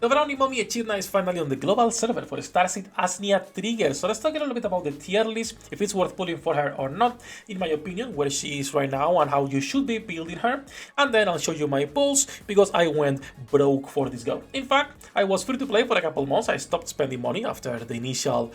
The brownie mommy Echidna is finally on the global server for STARSEED Asnia Trigger. So let's talk a little bit about the tier list, if it's worth pulling for her or not, in my opinion, where she is right now and how you should be building her. And then I'll show you my pulls because I went broke for this girl. In fact, I was free to play for a couple months. I stopped spending money after the initial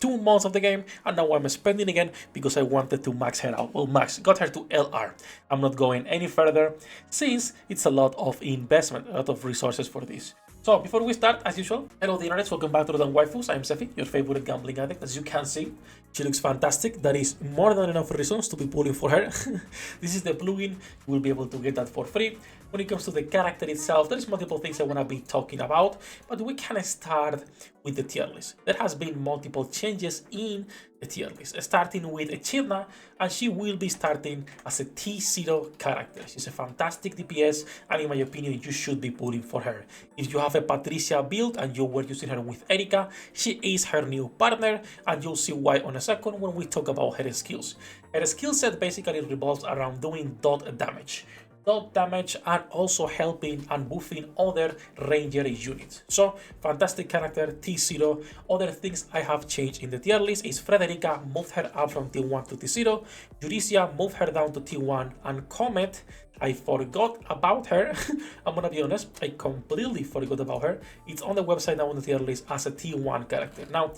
2 months of the game, and now I'm spending again because I wanted to max her out. Well, got her to LR. I'm not going any further since it's a lot of investment, a lot of resources for this. So before we start, as usual, hello the internet, welcome back to the Waifus. I'm Sefhi, your favorite gambling addict. As you can see, she looks fantastic. That is more than enough reasons to be pulling for her. This is the plugin, you will be able to get that for free. When it comes to the character itself, there's multiple things I want to be talking about, but we can start with the tier list. There has been multiple changes in the tier list, starting with Echidna, and she will be starting as a T0 character. She's a fantastic DPS, and in my opinion, you should be pulling for her. If you have a Patricia build and you were using her with Erika, she is her new partner, and you'll see why on a second when we talk about her skills. Her skill set basically revolves around doing dot damage and also helping and buffing other ranger units. So fantastic character, T0. Other things I have changed in the tier list is Frederica, moved her up from T1 to T0, Euricia moved her down to T1, and Comet, I forgot about her. I'm gonna be honest, I completely forgot about her. It's on the website now on the tier list as a T1 character. Now,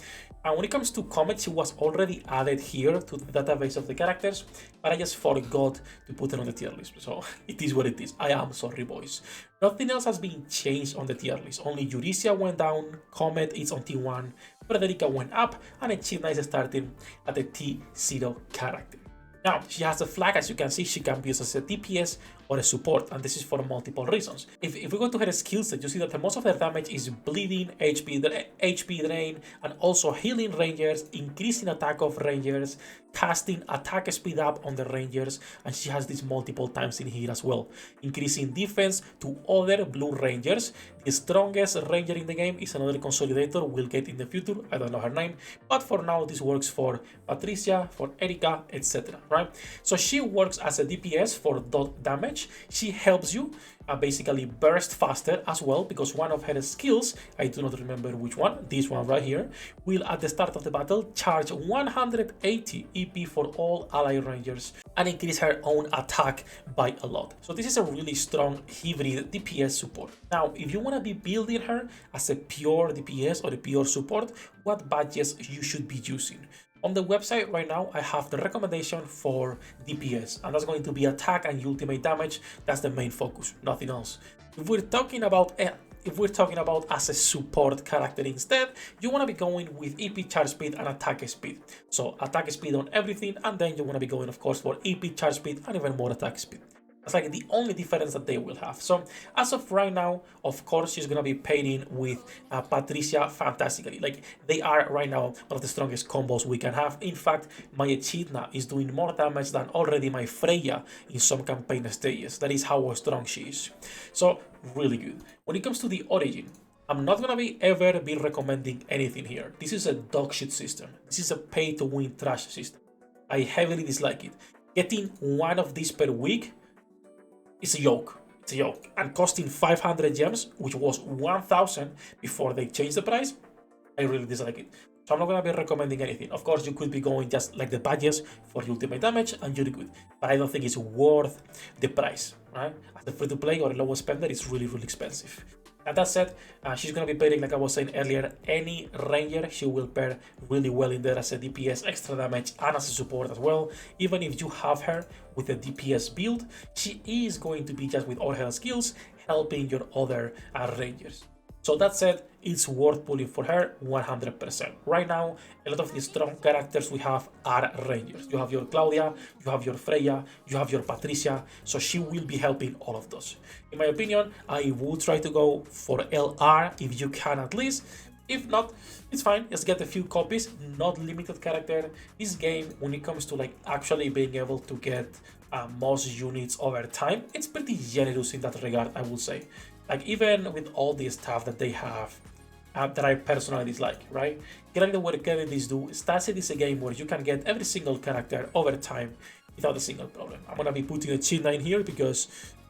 when it comes to Comet, she was already added here to the database of the characters, but I just forgot to put her on the tier list. So it is what it is. I am sorry, boys. Nothing else has been changed on the tier list. Only Euricia went down, Comet is on T1, Frederica went up, and Echidna is starting at the T0 character. Now, she has a flag, as you can see, she can be used as a DPS or a support, and this is for multiple reasons. If we go to her skill set, you see that most of her damage is bleeding, HP drain, and also healing rangers, increasing attack of rangers, casting attack speed up on the rangers, and she has this multiple times in here as well. Increasing defense to other blue rangers. The strongest ranger in the game is another consolidator we'll get in the future, I don't know her name, but for now this works for Patricia, for Erika, etc. Right? So she works as a DPS for dot damage. She helps you basically burst faster as well, because one of her skills, I do not remember which one, this one right here, will at the start of the battle charge 180 EP for all ally rangers and increase her own attack by a lot. So this is a really strong hybrid DPS support. Now, if you want to be building her as a pure DPS or a pure support, what badges you should be using? On the website right now, I have the recommendation for DPS, and that's going to be attack and ultimate damage. That's the main focus, nothing else. If we're talking about as a support character instead, you want to be going with EP charge speed and attack speed. So attack speed on everything, and then you want to be going, of course, for EP charge speed and even more attack speed. That's like the only difference that they will have. So as of right now, of course, she's gonna be pairing with Patricia fantastically. Like, they are right now one of the strongest combos we can have. In fact, my Echidna is doing more damage than already my Freya in some campaign stages. That is how strong she is. So really good. When it comes to the origin, I'm not gonna ever be recommending anything here. This is a dog shit system. This is a pay to win trash system. I heavily dislike it. Getting one of these per week, it's a joke. It's a joke. And costing 500 gems, which was 1,000 before they changed the price, I really dislike it. So I'm not going to be recommending anything. Of course, you could be going just like the badges for ultimate damage, and you're good. But I don't think it's worth the price, right? As a free-to-play or a low spender, it's really, really expensive. And that said, she's going to be pairing, like I was saying earlier, any ranger. She will pair really well in there as a DPS, extra damage, and as a support as well. Even if you have her with a DPS build, she is going to be just with all her skills, helping your other rangers. So that said, it's worth pulling for her 100%. Right now, a lot of the strong characters we have are rangers. You have your Claudia, you have your Freya, you have your Patricia, so she will be helping all of those. In my opinion, I would try to go for LR if you can at least. If not, it's fine, just get a few copies, not limited character. This game, when it comes to like actually being able to get most units over time, it's pretty generous in that regard, I would say. Like, even with all the stuff that they have, that I personally dislike, right? Getting what this do, STARSEED is a game where you can get every single character over time without a single problem. I'm gonna be putting Echidna in here because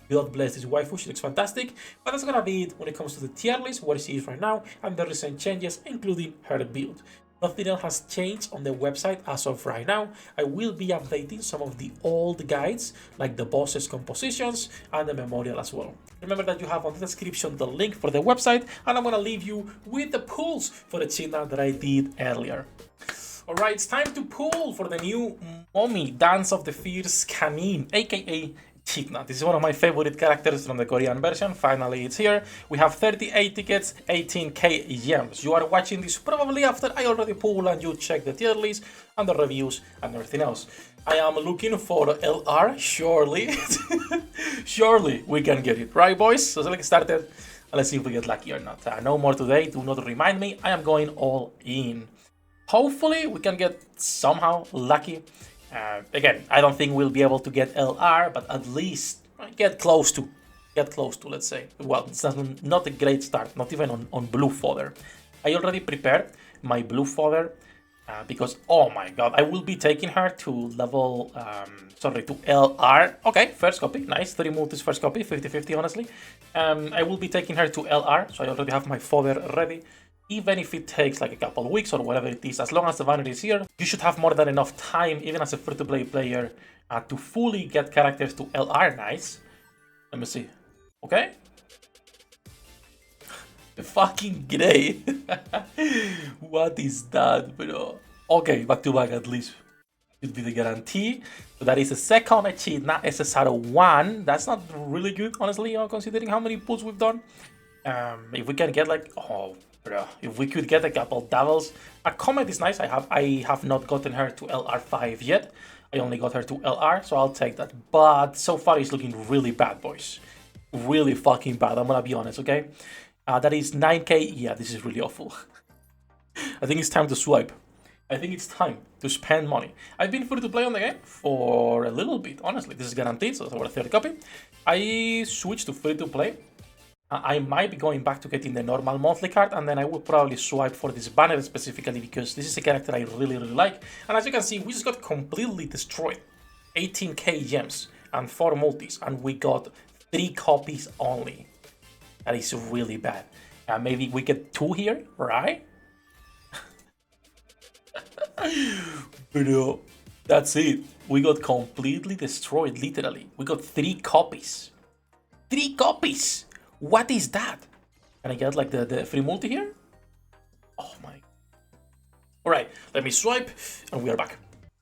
God bless this waifu, she looks fantastic. But that's gonna be it when it comes to the tier list, where she is right now, and the recent changes, including her build. Nothing else has changed on the website as of right now. I will be updating some of the old guides, like the bosses compositions and the memorial as well. Remember that you have on the description the link for the website, and I'm gonna leave you with the pulls for the Echidna that I did earlier. Alright, it's time to pull for the new mommy, Dance of the Fierce Canine, aka Echidna. This is one of my favorite characters from the Korean version. Finally, it's here. We have 38 tickets, 18k gems. You are watching this probably after I already pulled and you check the tier list and the reviews and everything else. I am looking for LR, surely. Surely we can get it, right, boys? So let's get started and let's see if we get lucky or not. No more today. Do not remind me. I am going all in. Hopefully, we can get somehow lucky. Again, I don't think we'll be able to get LR, but at least get close to, let's say. Well, it's not a great start, not even on blue fodder. I already prepared my blue fodder because, oh my god, I will be taking her to level, to LR. Okay, first copy, nice, 3 multis first copy, 50-50 honestly. I will be taking her to LR, so I already have my fodder ready. Even if it takes like a couple of weeks or whatever it is, as long as the vanity is here, you should have more than enough time, even as a free-to-play player, to fully get characters to LR. Nice. Let me see. Okay. Fucking great. What is that, bro? Okay, back to back at least. Should be the guarantee. So that is a second Echidna, SSR1. That's not really good, honestly, considering how many pulls we've done. If we can get like, oh, bro, if we could get a couple doubles. A Comet is nice. I have not gotten her to LR5 yet. I only got her to LR, so I'll take that. But so far it's looking really bad, boys. Really fucking bad, I'm gonna be honest, okay? That is 9k. Yeah, this is really awful. I think it's time to swipe. I think it's time to spend money. I've been free to play on the game for a little bit, honestly. This is guaranteed, so it's our third copy. I switched to free to play. I might be going back to getting the normal monthly card, and then I will probably swipe for this banner specifically because this is a character I really like. And as you can see, we just got completely destroyed. 18k gems and 4 multis, and we got 3 copies only. That is really bad. Maybe we get 2 here, right? Bro, that's it. We got completely destroyed, literally. We got 3 copies. 3 copies! What is that? Can I get like the free multi here? Oh my. Alright, let me swipe and we are back.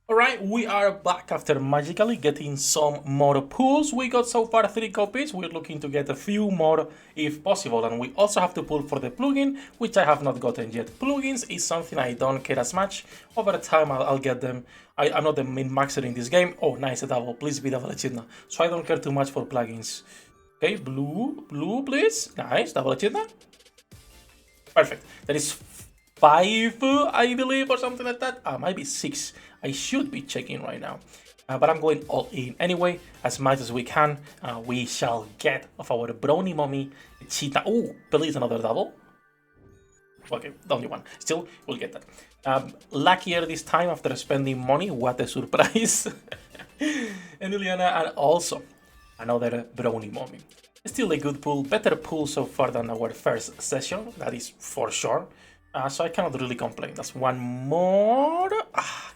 Alright, we are back after magically getting some more pulls. We got so far 3 copies. We're looking to get a few more if possible. And we also have to pull for the plugin, which I have not gotten yet. Plugins is something I don't care as much. Over time, I'll get them. I'm not the main maxer in this game. Oh, nice, a double. Please be double Echidna. So I don't care too much for plugins. Okay, blue, please. Nice, double Echidna. Perfect. That is 5, I believe, or something like that. Might be 6. I should be checking right now. But I'm going all in anyway, as much as we can. We shall get of our brownie mommy, Echidna. Oh, please, another double. Okay, the only one. Still, we'll get that. Luckier this time after spending money. What a surprise. And Liliana, and also another brownie mommy. Still a good pull, better pull so far than our first session, that is for sure. So I cannot really complain. That's one more.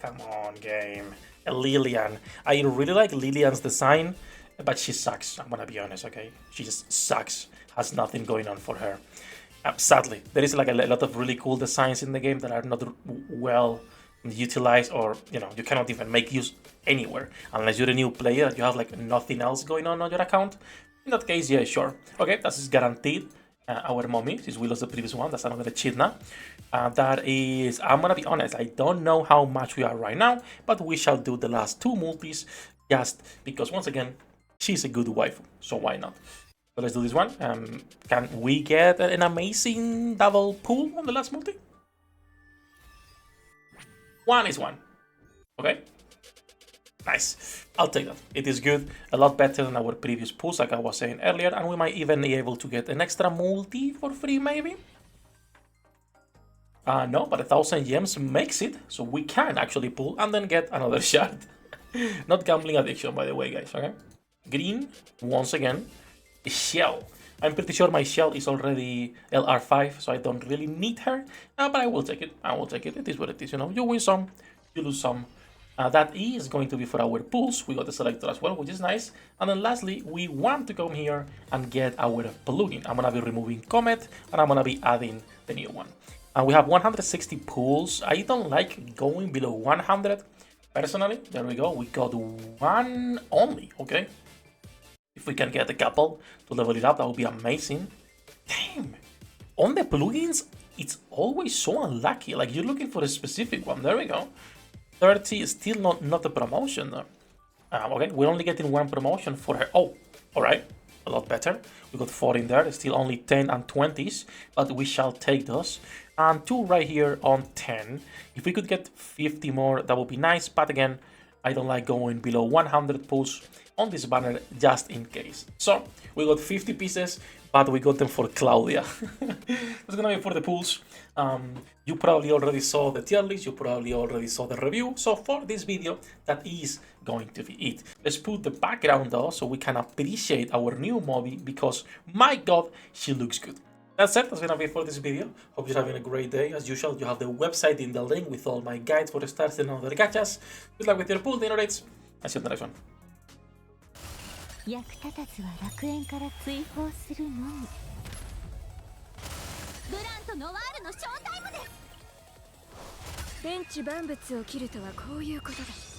Come on, game. Lilian. I really like Lilian's design, but she sucks. I'm gonna be honest, okay? She just sucks. Has nothing going on for her. Sadly, there is like a lot of really cool designs in the game that are not well utilized, or you cannot even make use anywhere unless you're a new player and you have like nothing else going on your account. In that case, yeah, sure. Okay, that is guaranteed. Our mommy, since we lost the previous one, that's another Echidna. That is, I'm gonna be honest, I don't know how much we are right now, but we shall do the last 2 multis just because, once again, she's a good waifu, so why not? So let's do this one. Can we get an amazing double pull on the last multi? 1 is 1. Okay. Nice. I'll take that. It is good. A lot better than our previous pulls, like I was saying earlier. And we might even be able to get an extra multi for free, maybe? No, but 1,000 gems makes it. So we can actually pull and then get another shard. Not gambling addiction, by the way, guys. Okay. Green, once again. Shell. I'm pretty sure my Shell is already LR5, so I don't really need her. But I will take it. I will take it. It is what it is, you know. You win some, you lose some. That is going to be for our pools. We got the selector as well, which is nice. And then lastly, we want to come here and get our plugin. I'm gonna be removing Comet, and I'm gonna be adding the new one. And we have 160 pools. I don't like going below 100. Personally, there we go. We got one only, okay? If we can get a couple to level it up, that would be amazing. Damn! On the plugins, it's always so unlucky. Like, you're looking for a specific one. There we go. 30 is still not a promotion. Okay, we're only getting one promotion for her. Oh, alright. A lot better. We got 4 in there. Still only 10 and 20s, but we shall take those. And 2 right here on 10. If we could get 50 more, that would be nice. But again, I don't like going below 100 pulls on this banner just in case. So we got 50 pieces, but we got them for Claudia. That's gonna be for the pools. You probably already saw the tier list, you probably already saw the review. So for this video, that is going to be it. Let's put the background though, so we can appreciate our new Moby, because my god, she looks good. That's it, that's gonna be it for this video. Hope you're having a great day. As usual, you have the website in the link with all my guides for stars and other gachas. Good luck with your pool dinner rates. I'll see you in the next one. 役立たずは楽園から追放するのみ。ブランとノワールのショータイムです。天地万物を切るとはこういうことだ。